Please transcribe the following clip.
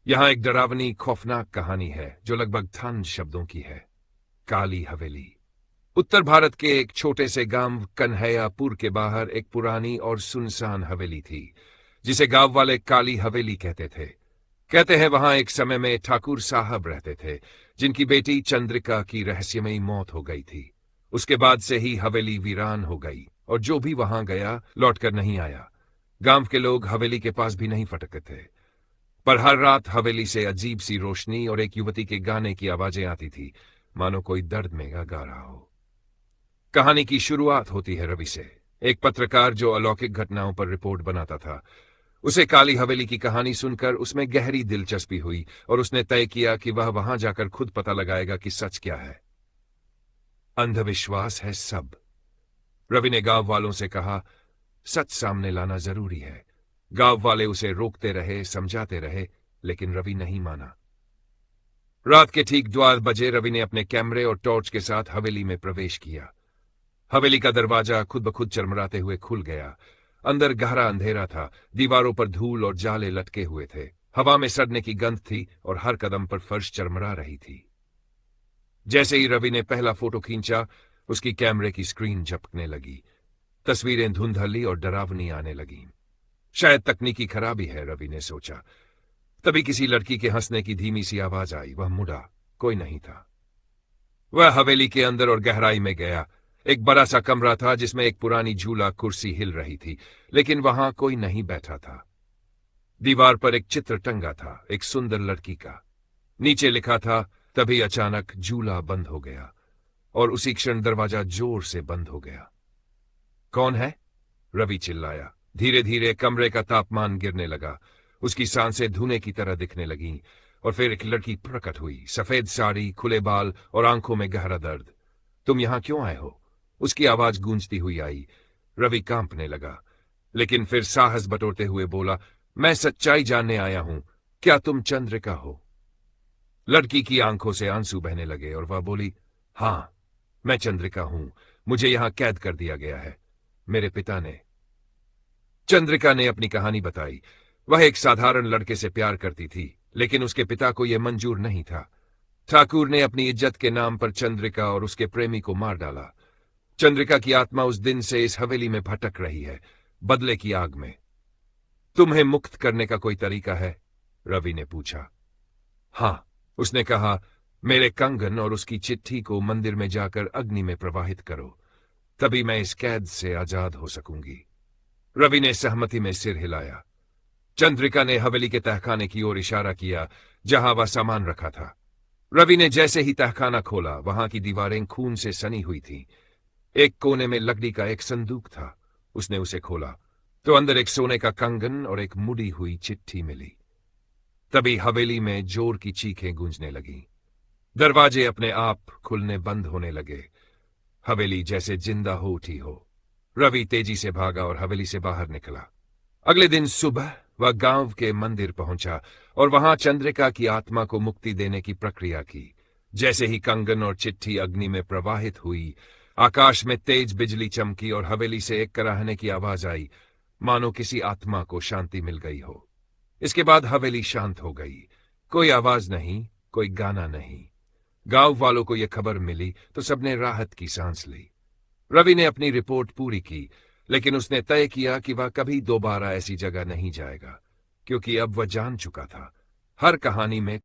यहाँ एक डरावनी खौफनाक कहानी है जो लगभग 100 शब्दों की है। काली हवेली। उत्तर भारत के एक छोटे से गांव कन्हैयापुर के बाहर एक पुरानी और सुनसान हवेली थी, जिसे गांव वाले काली हवेली कहते थे। कहते हैं वहां एक समय में ठाकुर साहब रहते थे, जिनकी बेटी चंद्रिका की रहस्यमयी मौत हो गई थी। उसके बाद से ही हवेली वीरान हो गई और जो भी वहां गया लौटकर नहीं आया। गांव के लोग हवेली के पास भी नहीं फटकते थे, पर हर रात हवेली से अजीब सी रोशनी और एक युवती के गाने की आवाजें आती थी, मानो कोई दर्द में गा रहा हो। कहानी की शुरुआत होती है रवि से, एक पत्रकार जो अलौकिक घटनाओं पर रिपोर्ट बनाता था। उसे काली हवेली की कहानी सुनकर उसमें गहरी दिलचस्पी हुई और उसने तय किया कि वह वहां जाकर खुद पता लगाएगा कि सच क्या है। अंधविश्वास है सब। रवि ने गांव वालों से कहा, सच सामने लाना जरूरी है। गांव वाले उसे रोकते रहे, समझाते रहे, लेकिन रवि नहीं माना। रात के ठीक 12 बजे रवि ने अपने कैमरे और टॉर्च के साथ हवेली में प्रवेश किया। हवेली का दरवाजा खुद ब खुद चरमराते हुए खुल गया। अंदर गहरा अंधेरा था, दीवारों पर धूल और जाले लटके हुए थे, हवा में सड़ने की गंध थी और हर कदम पर फर्श चरमरा रही थी। जैसे ही रवि ने पहला फोटो खींचा, उसकी कैमरे की स्क्रीन झपकने लगी। तस्वीरें धुंधली और डरावनी आने लगीं। शायद तकनीकी खराबी है, रवि ने सोचा। तभी किसी लड़की के हंसने की धीमी सी आवाज आई। वह मुड़ा, कोई नहीं था। वह हवेली के अंदर और गहराई में गया। एक बड़ा सा कमरा था जिसमें एक पुरानी झूला कुर्सी हिल रही थी, लेकिन वहां कोई नहीं बैठा था। दीवार पर एक चित्र टंगा था, एक सुंदर लड़की का। नीचे लिखा था, तभी अचानक झूला बंद हो गया और उसी क्षण दरवाजा जोर से बंद हो गया। कौन है? रवि चिल्लाया। धीरे धीरे कमरे का तापमान गिरने लगा। उसकी सांसें धुएं की तरह दिखने लगीं और फिर एक लड़की प्रकट हुई, सफेद साड़ी, खुले बाल और आंखों में गहरा दर्द। तुम यहां क्यों आए हो? उसकी आवाज गूंजती हुई आई। रवि कांपने लगा, लेकिन फिर साहस बटोरते हुए बोला, मैं सच्चाई जानने आया हूं। क्या तुम चंद्रिका हो? लड़की की आंखों से आंसू बहने लगे और वह बोली, हां, मैं चंद्रिका हूं। मुझे यहां कैद कर दिया गया है, मेरे पिता ने। चंद्रिका ने अपनी कहानी बताई। वह एक साधारण लड़के से प्यार करती थी, लेकिन उसके पिता को यह मंजूर नहीं था। ठाकुर ने अपनी इज्जत के नाम पर चंद्रिका और उसके प्रेमी को मार डाला। चंद्रिका की आत्मा उस दिन से इस हवेली में भटक रही है, बदले की आग में। तुम्हें मुक्त करने का कोई तरीका है? रवि ने पूछा। हां, उसने कहा, मेरे कंगन और उसकी चिट्ठी को मंदिर में जाकर अग्नि में प्रवाहित करो, तभी मैं इस कैद से आजाद हो सकूंगी। रवि ने सहमति में सिर हिलाया। चंद्रिका ने हवेली के तहखाने की ओर इशारा किया, जहां वह सामान रखा था। रवि ने जैसे ही तहखाना खोला, वहां की दीवारें खून से सनी हुई थीं। एक कोने में लकड़ी का एक संदूक था। उसने उसे खोला तो अंदर एक सोने का कंगन और एक मुड़ी हुई चिट्ठी मिली। तभी हवेली में जोर की चीखें गूंजने लगीं। दरवाजे अपने आप खुलने बंद होने लगे। हवेली जैसे जिंदा हो उठी हो। रवि तेजी से भागा और हवेली से बाहर निकला। अगले दिन सुबह वह गांव के मंदिर पहुंचा और वहां चंद्रिका की आत्मा को मुक्ति देने की प्रक्रिया की। जैसे ही कंगन और चिट्ठी अग्नि में प्रवाहित हुई, आकाश में तेज बिजली चमकी और हवेली से एक कराहने की आवाज आई, मानो किसी आत्मा को शांति मिल गई हो। इसके बाद हवेली शांत हो गई। कोई आवाज नहीं, कोई गाना नहीं। गांव वालों को यह खबर मिली तो सबने राहत की सांस ली। रवि ने अपनी रिपोर्ट पूरी की, लेकिन उसने तय किया कि वह कभी दोबारा ऐसी जगह नहीं जाएगा, क्योंकि अब वह जान चुका था, हर कहानी में